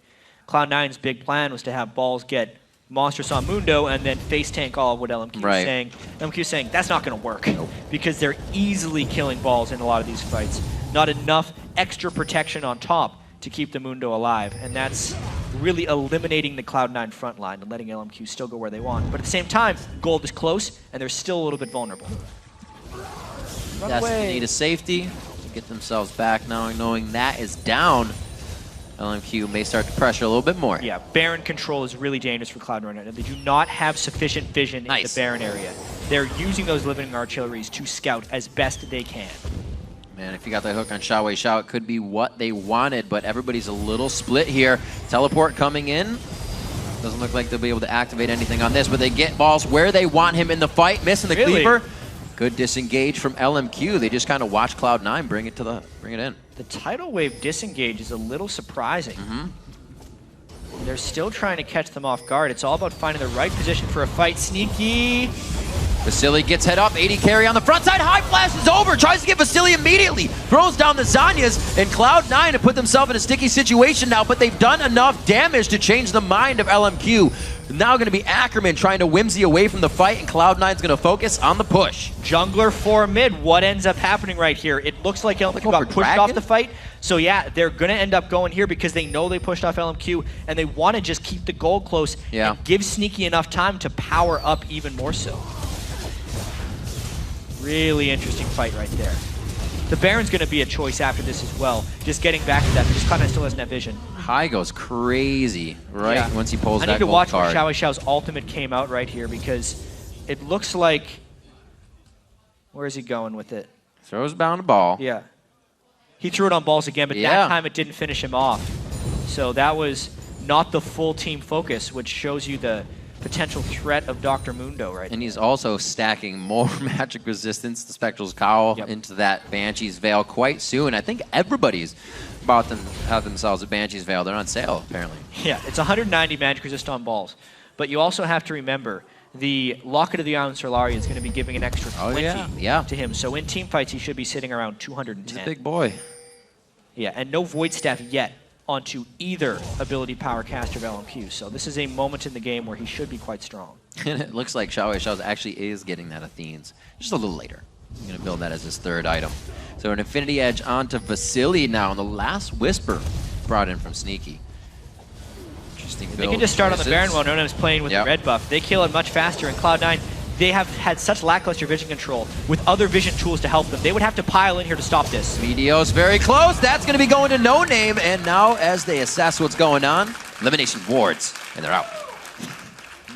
Cloud9's big plan was to have balls get monstrous on Mundo and then face tank all of what LMQ is saying. LMQ is saying that's not going to work because they're easily killing balls in a lot of these fights. Not enough extra protection on top to keep the Mundo alive, and that's really eliminating the Cloud9 front line and letting LMQ still go where they want. But at the same time, gold is close and they're still a little bit vulnerable. Destiny need a safety to get themselves back now, knowing that is down. LMQ may start to pressure a little bit more. Yeah, Baron control is really dangerous for Cloud9 right now. They do not have sufficient vision in the Baron area. They're using those living artilleries to scout as best they can. Man, if you got that hook on Xiao, it could be what they wanted, but everybody's a little split here. Teleport coming in. Doesn't look like they'll be able to activate anything on this, but they get balls where they want him in the fight, missing the cleaver. Good disengage from LMQ. They just kind of watch Cloud9 bring it in. The tidal wave disengage is a little surprising. They're still trying to catch them off guard. It's all about finding the right position for a fight. Sneaky. Vasily gets head up, 80 carry on the front side. High flash is over, tries to get Vasily immediately. Throws down the Zanyas, and Cloud9 have put themselves in a sticky situation now, but they've done enough damage to change the mind of LMQ. Now going to be Ackerman trying to whimsy away from the fight, and Cloud9's going to focus on the push. Jungler for mid. What ends up happening right here? It looks like LMQ got pushed off the fight. So yeah, they're going to end up going here because they know they pushed off LMQ, and they want to just keep the gold close and give Sneaky enough time to power up even more so. Really interesting fight right there. The Baron's going to be a choice after this as well. Just getting back to that because Cloud9 still doesn't have vision. High goes crazy, right? Yeah. Once he pulls that I need to gold watch card. when Xiao's ultimate came out right here because it looks like... Where is he going with it? Throws down the ball. Yeah. He threw it on balls again, but that time it didn't finish him off. So that was not the full team focus, which shows you the potential threat of Dr. Mundo right And he's also stacking more magic resistance, the Spectral's Cowl, into that Banshee's Veil quite soon. I think everybody's about to have themselves a Banshee's Veil. They're on sale, apparently. Yeah, it's 190 magic resist on balls. But you also have to remember, the Locket of the Island Solari is going to be giving an extra 20 to him. So in team fights, he should be sitting around 210. He's a big boy. Yeah, and no Void Staff yet onto either ability power caster of LMQ. So this is a moment in the game where he should be quite strong. And it looks like Xiao actually is getting that Athene's just a little later. He's going to build that as his third item. So an Infinity Edge onto Vasily now, and the last Whisper brought in from Sneaky. Interesting build. They can just start on the Baron while Nonam's playing with the red buff. They kill it much faster, and Cloud9, they have had such lackluster vision control with other vision tools to help them. They would have to pile in here to stop this. Meteos very close. That's going to be going to No Name, and now as they assess what's going on, elimination wards, and they're out.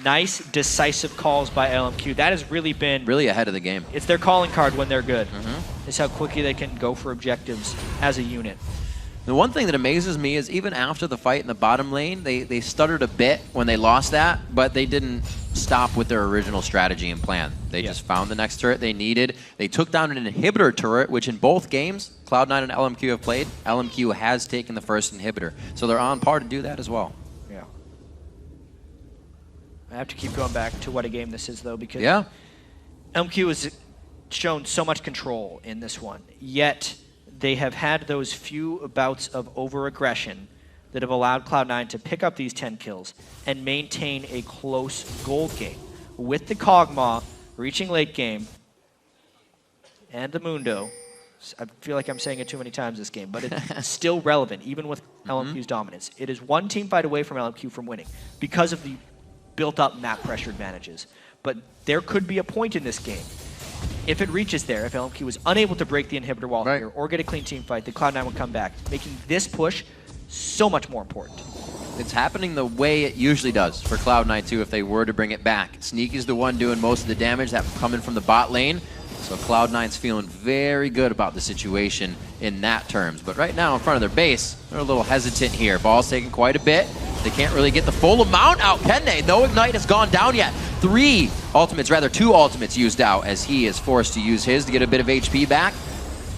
Nice, decisive calls by LMQ. That has really been... Really ahead of the game. It's their calling card when they're good. It's how quickly they can go for objectives as a unit. The one thing that amazes me is even after the fight in the bottom lane, they stuttered a bit when they lost that, but they didn't stop with their original strategy and plan. They just found the next turret they needed. They took down an inhibitor turret, which in both games, Cloud9 and LMQ have played. LMQ has taken the first inhibitor, so they're on par to do that as well. Yeah. I have to keep going back to what a game this is, though, because LMQ has shown so much control in this one, yet they have had those few bouts of over-aggression that have allowed Cloud9 to pick up these 10 kills and maintain a close gold game. With the Kog'Maw reaching late game and the Mundo, I feel like I'm saying it too many times this game, but it's still relevant, even with LMQ's dominance. It is one team fight away from LMQ from winning because of the built-up map pressure advantages. But there could be a point in this game if it reaches there, if LMQ was unable to break the inhibitor wall Right. here or get a clean team fight, the Cloud9 would come back, making this push so much more important. It's happening the way it usually does for Cloud9 too if they were to bring it back. Sneaky's the one doing most of the damage that coming from the bot lane. So Cloud9's feeling very good about the situation in that terms. But right now in front of their base, they're a little hesitant here. Ball's taking quite a bit. They can't really get the full amount out, can they? No Ignite has gone down yet. Two ultimates used out as he is forced to use his to get a bit of HP back.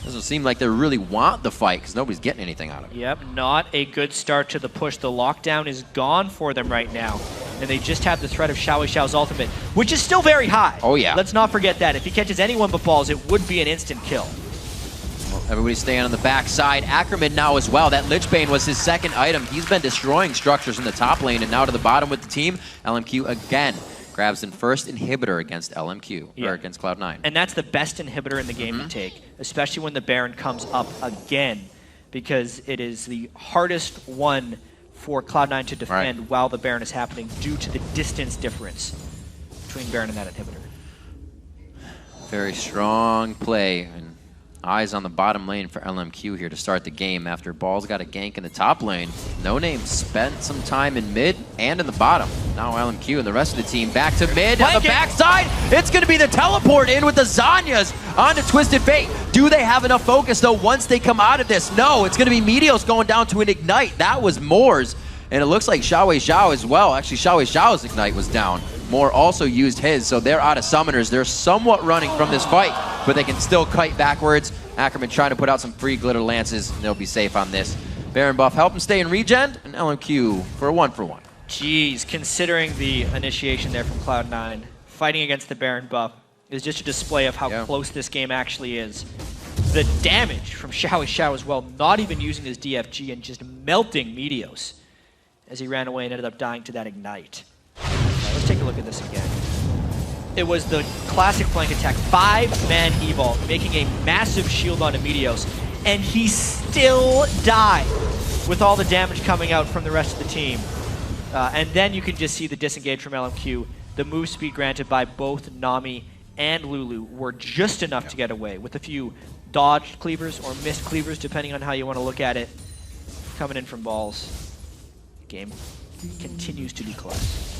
Doesn't seem like they really want the fight because nobody's getting anything out of it. Yep, not a good start to the push. The lockdown is gone for them right now. And they just have the threat of Xiao's ultimate, which is still very high. Oh, yeah. Let's not forget that. If he catches anyone but Balls, it would be an instant kill. Well, everybody's staying on the backside. Ackerman now as well. That Lich Bane was his second item. He's been destroying structures in the top lane and now to the bottom with the team. LMQ again grabs the first inhibitor against LMQ, or against Cloud9. And that's the best inhibitor in the game to take, especially when the Baron comes up again, because it is the hardest one for Cloud9 to defend while the Baron is happening due to the distance difference between Baron and that inhibitor. Very strong play and eyes on the bottom lane for LMQ here to start the game after Ball's got a gank in the top lane. No Name spent some time in mid and in the bottom. Now LMQ and the rest of the team back to mid on the backside. It's going to be the teleport in with the Zanyas onto Twisted Fate. Do they have enough focus though once they come out of this? No, it's going to be Meteos going down to an Ignite. That was Moore's. And it looks like Xiao as well. Actually, Xiao's Ignite was down. Moore also used his, so they're out of summoners. They're somewhat running from this fight, but they can still kite backwards. Ackerman trying to put out some free glitter lances, and they'll be safe on this. Baron buff help him stay in regen, and LMQ for a 1-for-1. Jeez, considering the initiation there from Cloud9, fighting against the Baron buff is just a display of how close this game actually is. The damage from Xiao as well, not even using his DFG and just melting Meteos as he ran away and ended up dying to that Ignite. Let's take a look at this again. It was the classic flank attack, 5-man evolve, making a massive shield onto Meteos, and he still died with all the damage coming out from the rest of the team. And then you can just see the disengage from LMQ. The move speed granted by both Nami and Lulu were just enough to get away, with a few dodged cleavers or missed cleavers, depending on how you want to look at it, coming in from Balls. The game continues to be close.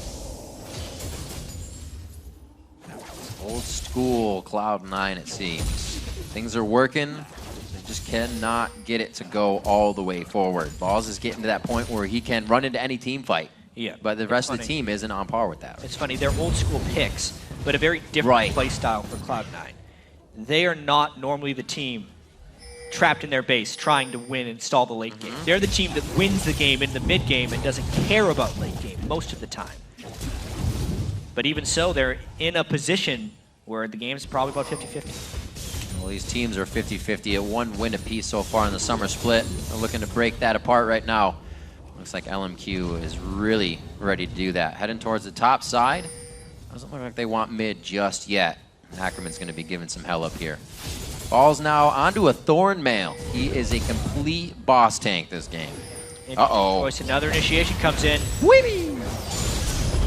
Old school Cloud9 it seems. Things are working, they just cannot get it to go all the way forward. Balls is getting to that point where he can run into any team fight. Yeah, but the rest of the team isn't on par with that. It's funny, they're old school picks, but a very different play style for Cloud9. They are not normally the team trapped in their base trying to win and stall the late game. They're the team that wins the game in the mid game and doesn't care about late game most of the time. But even so, they're in a position where the game's probably about 50-50. Well, these teams are 50-50 at 1 win apiece so far in the summer split. They're looking to break that apart right now. Looks like LMQ is really ready to do that. Heading towards the top side. Doesn't look like they want mid just yet. Ackerman's going to be giving some hell up here. Falls now onto a Thorn Mail. He is a complete boss tank this game. Uh-oh. Another initiation comes in. Weeby!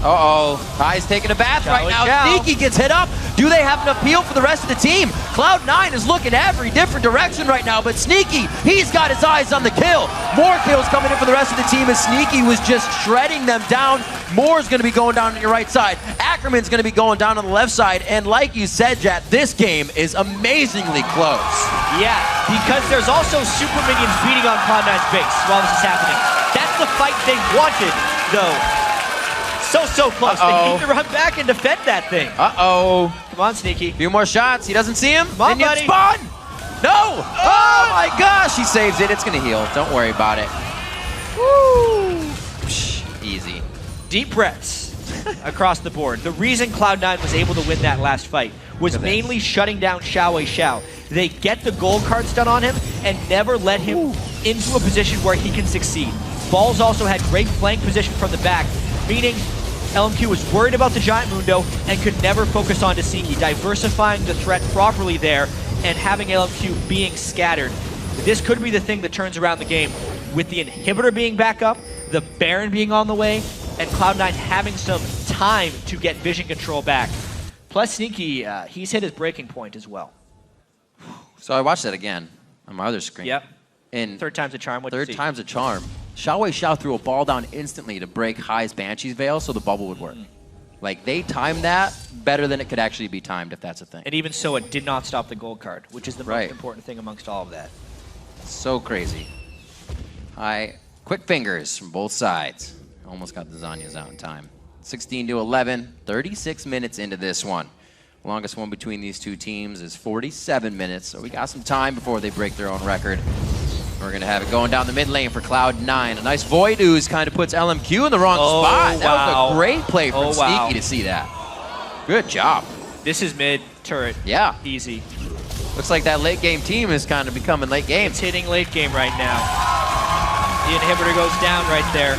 Uh-oh. Ty's taking a bath right now. Sneaky gets hit up. Do they have enough peel for the rest of the team? Cloud9 is looking every different direction right now, but Sneaky, he's got his eyes on the kill. More kills coming in for the rest of the team as Sneaky was just shredding them down. Moore's going to be going down on your right side. Ackerman's going to be going down on the left side. And like you said, Jet, this game is amazingly close. Yeah, because there's also super minions beating on Cloud9's base while this is happening. That's the fight they wanted, though. So close. They need to run back and defend that thing. Uh-oh. Come on, Sneaky. Few more shots. He doesn't see him. Come on, buddy. Spawn. No. Oh, my gosh. He saves it. It's going to heal. Don't worry about it. Woo. Easy. Deep breaths across the board. The reason Cloud9 was able to win that last fight was mainly shutting down Xiao. They get the gold cards done on him and never let him into a position where he can succeed. Balls also had great flank position from the back, meaning LMQ was worried about the Giant Mundo and could never focus on Tasiki, diversifying the threat properly there and having LMQ being scattered. This could be the thing that turns around the game, with the inhibitor being back up, the Baron being on the way, and Cloud9 having some time to get vision control back. Plus, Sneaky, he's hit his breaking point as well. So I watched that again on my other screen. Yep. And Third time's a charm. What'd you third see? time's a charm. Xiao threw a ball down instantly to break Hai's Banshee's Veil so the bubble would work. Like, they timed that better than it could actually be timed, if that's a thing. And even so, it did not stop the gold card, which is the Right. most important thing amongst all of that. So crazy. Hai, quick fingers from both sides. Almost got the Zanyas out in time. 16-11, 36 minutes into this one. Longest one between these two teams is 47 minutes, so we got some time before they break their own record. We're going to have it going down the mid lane for Cloud9. A nice Void Ooze kind of puts LMQ in the wrong spot. That was a great play from Sneaky to see that. Good job. This is mid turret. Yeah. Easy. Looks like that late game team is kind of becoming late game. It's hitting late game right now. The inhibitor goes down right there.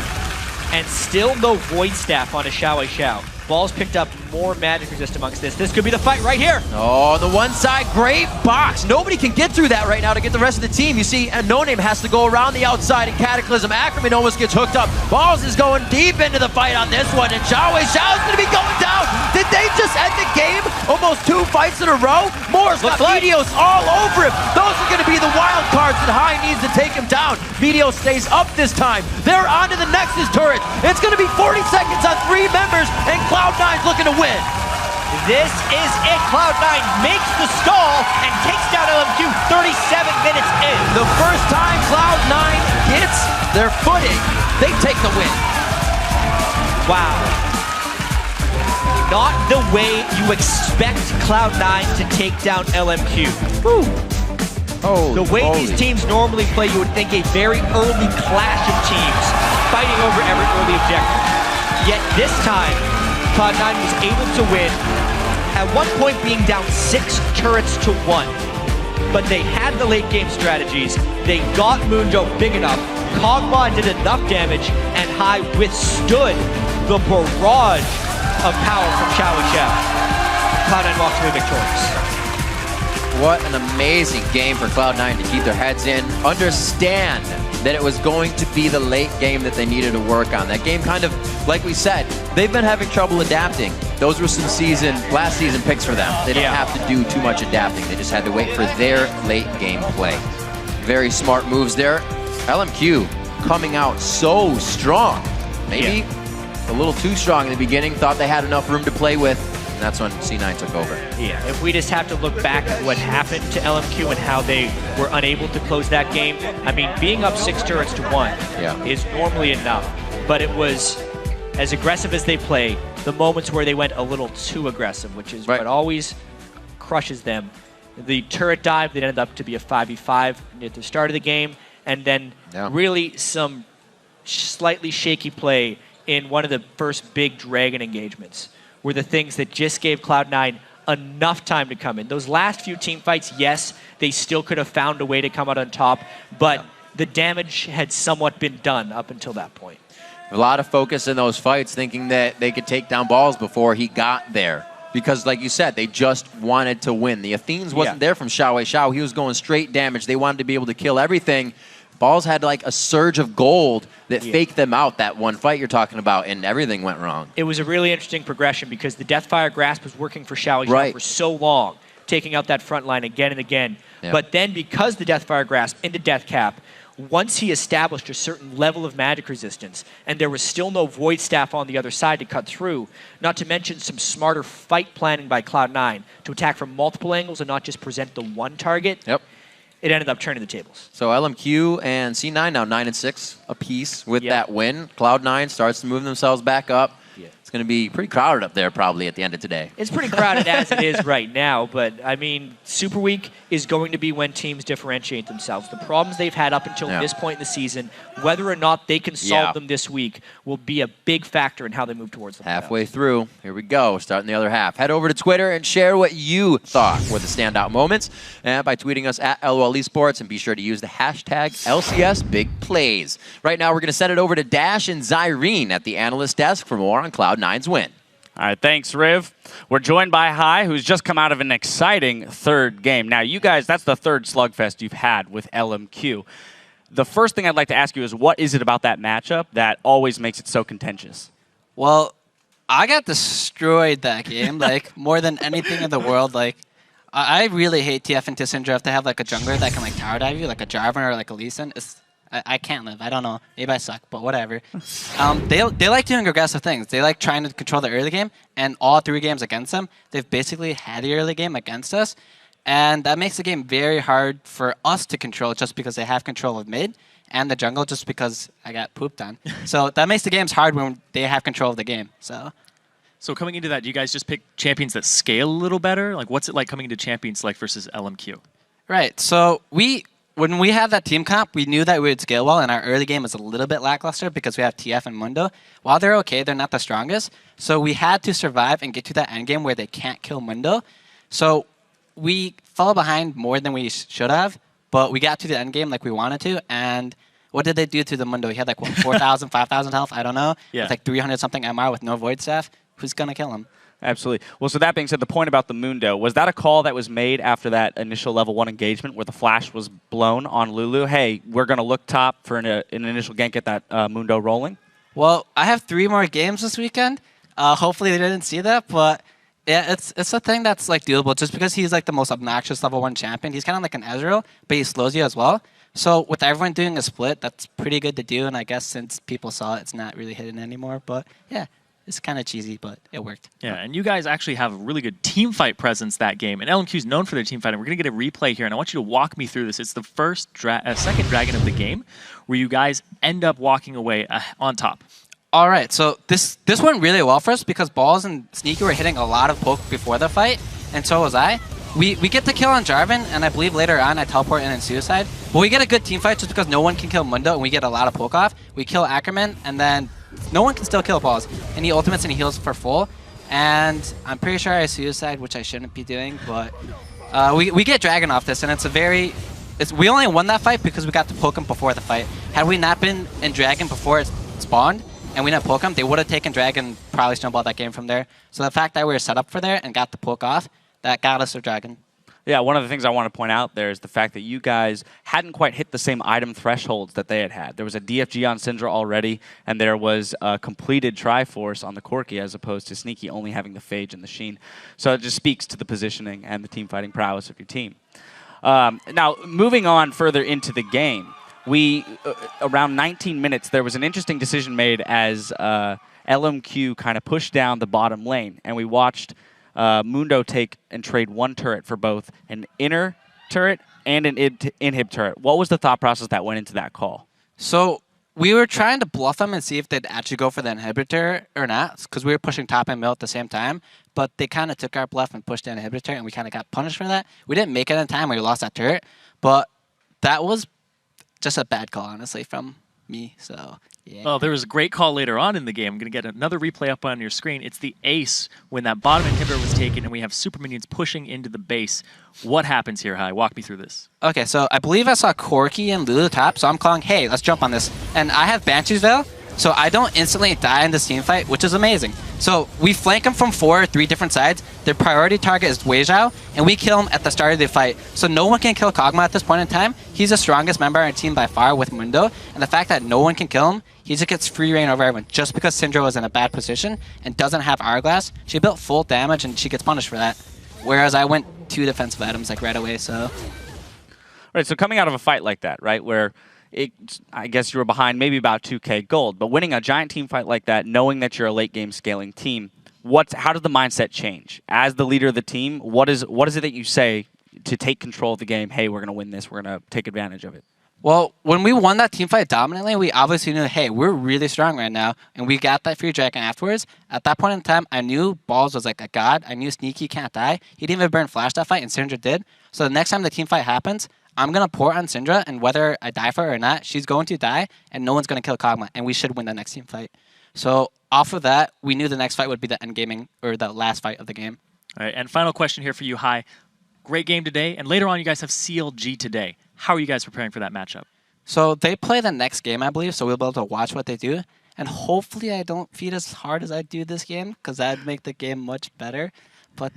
And still no Void Staff on a Xiao. Ball's picked up more magic resist amongst this. This could be the fight right here. Oh, the one side, great box. Nobody can get through that right now to get the rest of the team. You see, and No Name has to go around the outside, and Cataclysm Ackerman almost gets hooked up. Balls is going deep into the fight on this one, and Xiao's going to be going down. Did they just end the game? Almost 2 fights in a row? Moore's got Meteos all over him. Those are going to be the wild cards that Hai needs to take him down. Meteos stays up this time. They're onto the Nexus turret. It's going to be 40 seconds on 3 members, and Cloud9's looking to win. This is it. Cloud9 makes the stall and takes down LMQ 37 minutes in. The first time Cloud9 gets their footing, they take the win. Wow. Not the way you expect Cloud9 to take down LMQ. Woo. Oh, the way these teams normally play, you would think a very early clash of teams fighting over every early objective. Yet this time, Cloud9 was able to win, at one point being down 6 turrets to 1. But they had the late game strategies, they got Mundo big enough, Kog'Maw did enough damage, and Hai withstood the barrage of power from Xiao. Cloud9 walks away victorious. What an amazing game for Cloud9 to keep their heads in, understand that it was going to be the late game that they needed to work on. That game kind of, like we said, they've been having trouble adapting. Those were some last season picks for them. They didn't have to do too much adapting. They just had to wait for their late game play. Very smart moves there. LMQ coming out so strong. Maybe a little too strong in the beginning, thought they had enough room to play with. And that's when C9 took over. Yeah, if we just have to look back at what happened to LMQ and how they were unable to close that game, I mean, being up 6 turrets to 1 is normally enough. But it was as aggressive as they play, the moments where they went a little too aggressive, which is what always crushes them. The turret dive that ended up to be a 5v5 at the start of the game, and then really some slightly shaky play in one of the first big Dragon engagements were the things that just gave Cloud9 enough time to come in. Those last few team fights, yes, they still could have found a way to come out on top, but the damage had somewhat been done up until that point. A lot of focus in those fights, thinking that they could take down balls before he got there. Because, like you said, they just wanted to win. The Athenes wasn't there from Xiao. He was going straight damage. They wanted to be able to kill everything. Balls had like a surge of gold that faked them out that one fight you're talking about, and everything went wrong. It was a really interesting progression because the Deathfire Grasp was working for Xiao for so long, taking out that front line again and again. But then because the Deathfire Grasp into Death Cap, once he established a certain level of magic resistance, and there was still no Void Staff on the other side to cut through, not to mention some smarter fight planning by Cloud9 to attack from multiple angles and not just present the one target, it ended up turning the tables. So LMQ and C9 now 9-6 apiece with that win. Cloud9 starts to move themselves back up. It's going to be pretty crowded up there probably at the end of today. It's pretty crowded as it is right now, but I mean, Super Week is going to be when teams differentiate themselves. The problems they've had up until this point in the season, whether or not they can solve them this week, will be a big factor in how they move towards the halfway through. Here we go, starting the other half. Head over to Twitter and share what you thought were the standout moments by tweeting us at LOL Esports, and be sure to use the hashtag LCSBigPlays. Right now, we're going to send it over to Dash and Zyrene at the analyst desk for more on Cloud9's win. All right, thanks, Riv. We're joined by Hai, who's just come out of an exciting third game. Now, you guys, that's the third slugfest you've had with LMQ. The first thing I'd like to ask you is, what is it about that matchup that always makes it so contentious? Well, I got destroyed that game, like, more than anything in the world. Like, I really hate TF into Syndra if they have, like, a jungler that can, like, tower dive you, like a Jarvan or, like, a Lee Sin. I can't live. I don't know. Maybe I suck, but whatever. They like doing aggressive things. They like trying to control the early game, and all 3 games against them, they've basically had the early game against us, and that makes the game very hard for us to control just because they have control of mid and the jungle just because I got pooped on. So that makes the games hard when they have control of the game. So coming into that, do you guys just pick champions that scale a little better? Like, what's it like coming into Champions Select versus LMQ? Right. So when we had that team comp, we knew that we would scale well, and our early game was a little bit lackluster because we have TF and Mundo. While they're okay, they're not the strongest. So we had to survive and get to that end game where they can't kill Mundo. So we fell behind more than we should have, but we got to the end game like we wanted to, and what did they do to the Mundo? He had like, what, 4,000, 5,000 health? I don't know. Yeah. With like 300-something MR with no Void Staff. Who's going to kill him? Absolutely. Well, so that being said, the point about the Mundo, was that a call that was made after that initial level 1 engagement where the flash was blown on Lulu? Hey, we're going to look top for an initial gank at that Mundo rolling? Well, I have 3 more games this weekend. Hopefully they didn't see that, but yeah, it's a thing that's like doable just because he's like the most obnoxious level 1 champion. He's kind of like an Ezreal, but he slows you as well. So with everyone doing a split, that's pretty good to do, and I guess since people saw it, it's not really hidden anymore. But yeah, it's kind of cheesy, but it worked. Yeah, and you guys actually have a really good team fight presence that game, and LMQ is known for their team fight, and we're going to get a replay here, and I want you to walk me through this. It's the second dragon of the game where you guys end up walking away on top. All right, so this went really well for us because Balls and Sneaky were hitting a lot of poke before the fight, and so was I. We get the kill on Jarvan, and I believe later on I teleport in and Suicide. But we get a good team fight just because no one can kill Mundo, and we get a lot of poke off. We kill Ackerman, and then no one can still kill Balls. And he ultimates and he heals for full. And I'm pretty sure I Suicide, which I shouldn't be doing, but we get Dragon off this, and it's a very... we only won that fight because we got to poke him before the fight. Had we not been in Dragon before it spawned, and we didn't poke him, they would have taken Dragon, probably snowballed that game from there. So the fact that we were set up for there and got the poke off, that got us a Dragon. Yeah, one of the things I want to point out there is the fact that you guys hadn't quite hit the same item thresholds that they had. There was a DFG on Syndra already, and there was a completed Triforce on the Corki as opposed to Sneaky only having the Phage and the Sheen. So it just speaks to the positioning and the team fighting prowess of your team. Now, moving on further into the game, around 19 minutes, there was an interesting decision made as LMQ kind of pushed down the bottom lane, and we watched Mundo take and trade 1 turret for both an inner turret and an inhib turret. What was the thought process that went into that call? So we were trying to bluff them and see if they'd actually go for the inhibitor or not, because we were pushing top and middle at the same time, but they kind of took our bluff and pushed the inhibitor, and we kind of got punished for that. We didn't make it in time, we lost that turret, but that was just a bad call, honestly, from me, so... yeah. Well, there was a great call later on in the game. I'm going to get another replay up on your screen. It's the ace when that bottom inhibitor was taken and we have super minions pushing into the base. What happens here, Hai? Walk me through this. Okay, so I believe I saw Corki and Lulu top, so I'm calling, hey, let's jump on this. And I have Banshee's Veil, so I don't instantly die in this team fight, which is amazing. So we flank them from 3 different sides. Their priority target is Wei Zhao, and we kill him at the start of the fight. So no one can kill Kog'Maw at this point in time. He's the strongest member on our team by far with Mundo, and the fact that no one can kill him, he just gets free reign over everyone just because Syndra was in a bad position and doesn't have Hourglass. She built full damage, and she gets punished for that. Whereas I went 2 defensive items like right away, so... Right, so coming out of a fight like that, right, where... I guess you were behind maybe about 2K gold, but winning a giant team fight like that, knowing that you're a late game scaling team, how does the mindset change? As the leader of the team, what is it that you say to take control of the game? Hey, we're going to win this. We're going to take advantage of it. Well, when we won that team fight dominantly, we obviously knew, hey, we're really strong right now, and we got that free dragon afterwards. At that point in time, I knew Balls was like a god. I knew Sneaky can't die. He didn't even burn flash that fight, and Syndra did. So the next time the team fight happens, I'm going to port on Syndra, and whether I die for her or not, she's going to die, and no one's going to kill Kog'Maw, and we should win the next team fight. So off of that, we knew the next fight would be the endgaming, or the last fight of the game. All right, and final question here for you, Hai. Great game today, and later on you guys have CLG today. How are you guys preparing for that matchup? So they play the next game, I believe, so we'll be able to watch what they do. And hopefully I don't feed as hard as I do this game, because that would make the game much better. But...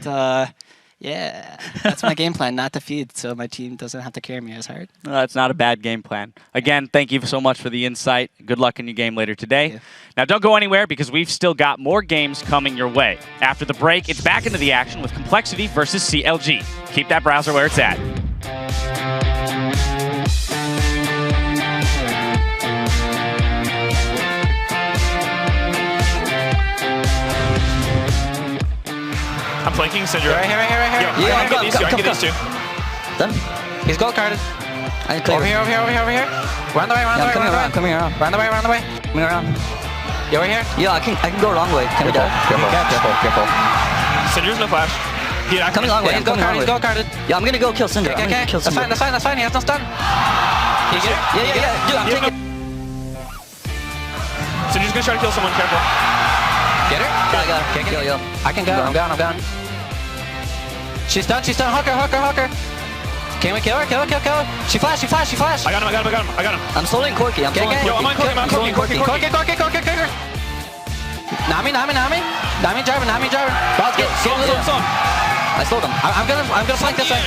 yeah, Yeah, that's my game plan, not to feed, so my team doesn't have to carry me as hard. No, that's not a bad game plan. Again, thank you so much for the insight. Good luck in your game later today. Now, don't go anywhere because we've still got more games coming your way. After the break, it's back into the action with Complexity versus CLG. Keep that browser where it's at. I'm flanking Syndra. Right here. Yo, I can get these two. Done. He's gold carded. I can clear. Over here. Run the way. Coming around. Run the way. Coming around. You over here? Yeah, I can go wrong way. Can we die? Careful. Syndra's no flash. Coming long way. He's gold carded. Yeah, I'm gonna go kill Syndra. Okay. That's fine. He has no stun. Can you get it? Yeah. Dude, I'm taking. Syndra's gonna try to kill someone. Careful. Get her? I got her. Yo. I can go. I'm gone. She's done. Hooker. Can we kill her? Kill her. She flashed. I got him. I'm soloing Corki. Yo, I'm on Corki. Corki. Nami driving. Ball's get a little. I slowed him. I'm gonna flank this way.